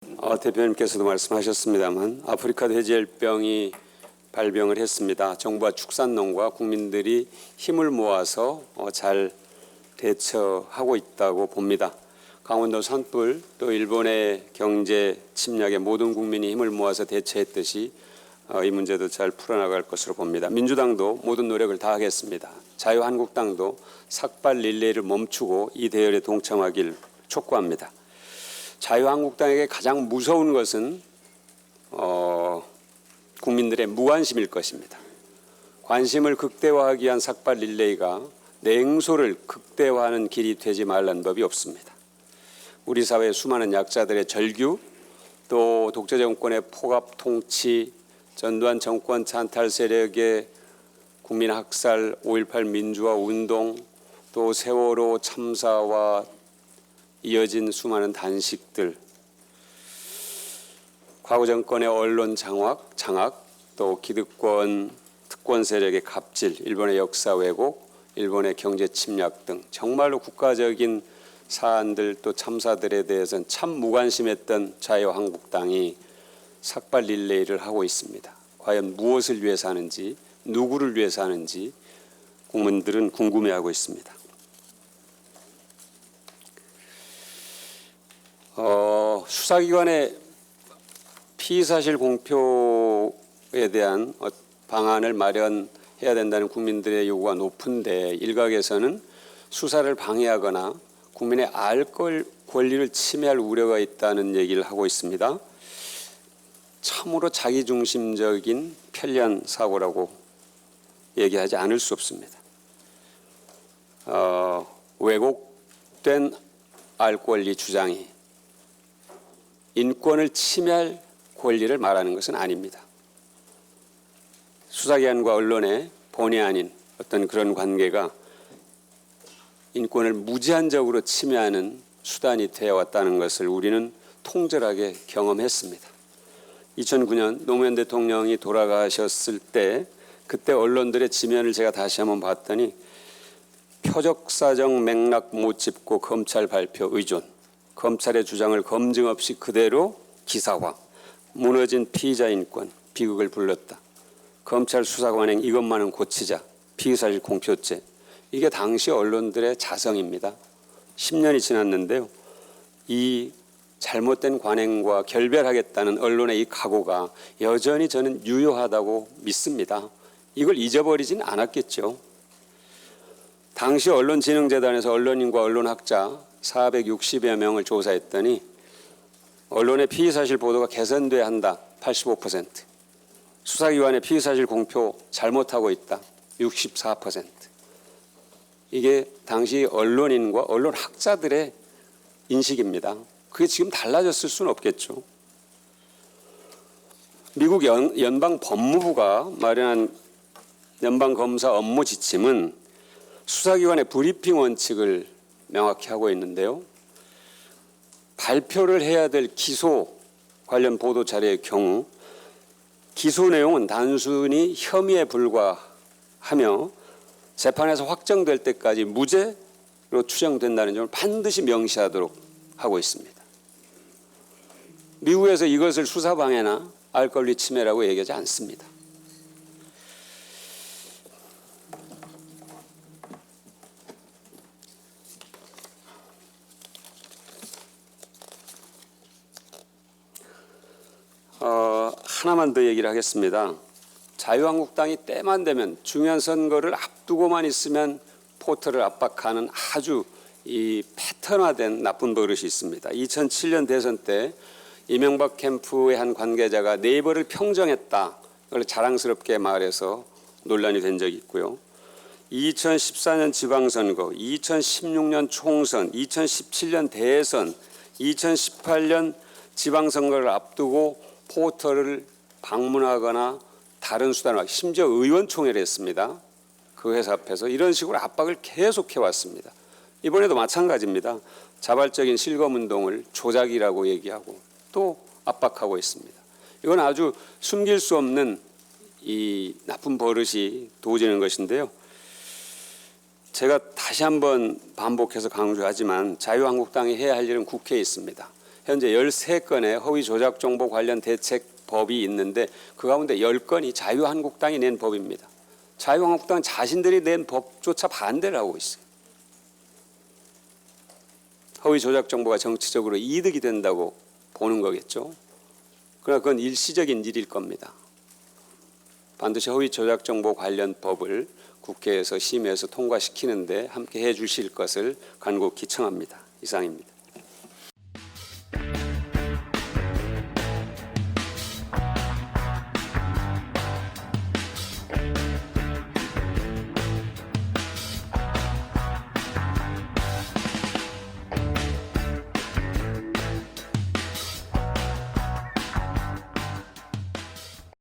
대표님께서도 말씀하셨습니다만 아프리카 돼지열병이 발병을 했습니다. 정부와 축산농과 국민들이 힘을 모아서 잘 대처하고 있다고 봅니다. 강원도 산불 또 일본의 경제 침략에 모든 국민이 힘을 모아서 대처했듯이 이 문제도 잘 풀어나갈 것으로 봅니다. 민주당도 모든 노력을 다하겠습니다. 자유한국당도 삭발 릴레이를 멈추고 이 대열에 동참하길 촉구합니다. 자유한국당에게 가장 무서운 것은 국민들의 무관심일 것입니다. 관심을 극대화하기 위한 삭발 릴레이가 냉소를 극대화하는 길이 되지 말라는 법이 없습니다. 우리 사회의 수많은 약자들의 절규, 또 독재 정권의 포갑 통치, 전두환 정권 찬탈 세력의 국민 학살, 5.18 민주화 운동, 또 세월호 참사와 이어진 수많은 단식들, 과거 정권의 언론 장악, 또 기득권, 특권 세력의 갑질, 일본의 역사 왜곡, 일본의 경제 침략 등 정말로 국가적인 사안들 또 참사들에 대해서는 참 무관심했던 자유한국당이 삭발 릴레이를 하고 있습니다. 과연 무엇을 위해서 하는지, 누구를 위해서 하는지 국민들은 궁금해하고 있습니다. 수사기관의 피의사실 공표에 대한 방안을 마련해야 된다는 국민들의 요구가 높은데 일각에서는 수사를 방해하거나 국민의 알 권리를 침해할 우려가 있다는 얘기를 하고 있습니다. 참으로 자기중심적인 편리한 사고라고 얘기하지 않을 수 없습니다. 왜곡된 알 권리 주장이 인권을 침해할 권리를 말하는 것은 아닙니다. 수사기관과 언론의 본의 아닌 어떤 그런 관계가 인권을 무제한적으로 침해하는 수단이 되어왔다는 것을 우리는 통절하게 경험했습니다. 2009년 노무현 대통령이 돌아가셨을 때 그때 언론들의 지면을 제가 다시 한번 봤더니 표적사정 맥락 못 짚고 검찰 발표 의존, 검찰의 주장을 검증 없이 그대로 기사화, 무너진 피의자 인권, 비극을 불렀다. 검찰 수사 관행 이것만은 고치자, 피의사실 공표죄. 이게 당시 언론들의 자성입니다. 10년이 지났는데요. 이 잘못된 관행과 결별하겠다는 언론의 이 각오가 여전히 저는 유효하다고 믿습니다. 이걸 잊어버리진 않았겠죠. 당시 언론진흥재단에서 언론인과 언론학자 460여 명을 조사했더니 언론의 피의사실 보도가 개선돼야 한다 85%, 수사기관의 피의사실 공표 잘못하고 있다 64%. 이게 당시 언론인과 언론학자들의 인식입니다. 그게 지금 달라졌을 수는 없겠죠. 미국 연방법무부가 마련한 연방검사 업무 지침은 수사기관의 브리핑 원칙을 명확히 하고 있는데요. 발표를 해야 될 기소 관련 보도 자료의 경우 기소 내용은 단순히 혐의에 불과하며 재판에서 확정될 때까지 무죄로 추정된다는 점을 반드시 명시하도록 하고 있습니다. 미국에서 이것을 수사방해나 알 권리 침해라고 얘기하지 않습니다. 하나만 더 얘기를 하겠습니다. 자유한국당이 때만 되면 중요한 선거를 앞두고만 있으면 포털을 압박하는 아주 이 패턴화된 나쁜 버릇이 있습니다. 2007년 대선 때 이명박 캠프의 한 관계자가 네이버를 평정했다. 그걸 자랑스럽게 말해서 논란이 된 적이 있고요. 2014년 지방선거, 2016년 총선, 2017년 대선, 2018년 지방선거를 앞두고 포털을 방문하거나 다른 수단으로 심지어 의원총회를 했습니다. 그 회사 앞에서 이런 식으로 압박을 계속해 왔습니다. 이번에도 마찬가지입니다. 자발적인 실검운동을 조작이라고 얘기하고 또 압박하고 있습니다. 이건 아주 숨길 수 없는 이 나쁜 버릇이 도지는 것인데요. 제가 다시 한번 반복해서 강조하지만 자유한국당이 해야 할 일은 국회에 있습니다. 현재 13건의 허위 조작 정보 관련 대책법이 있는데 그 가운데 10건이 자유한국당이 낸 법입니다. 자유한국당은 자신들이 낸 법조차 반대를 하고 있어요. 허위 조작 정보가 정치적으로 이득이 된다고 보는 거겠죠. 그러나 그건 일시적인 일일 겁니다. 반드시 허위 조작 정보 관련 법을 국회에서 심의해서 통과시키는데 함께 해 주실 것을 간곡히 청합니다. 이상입니다.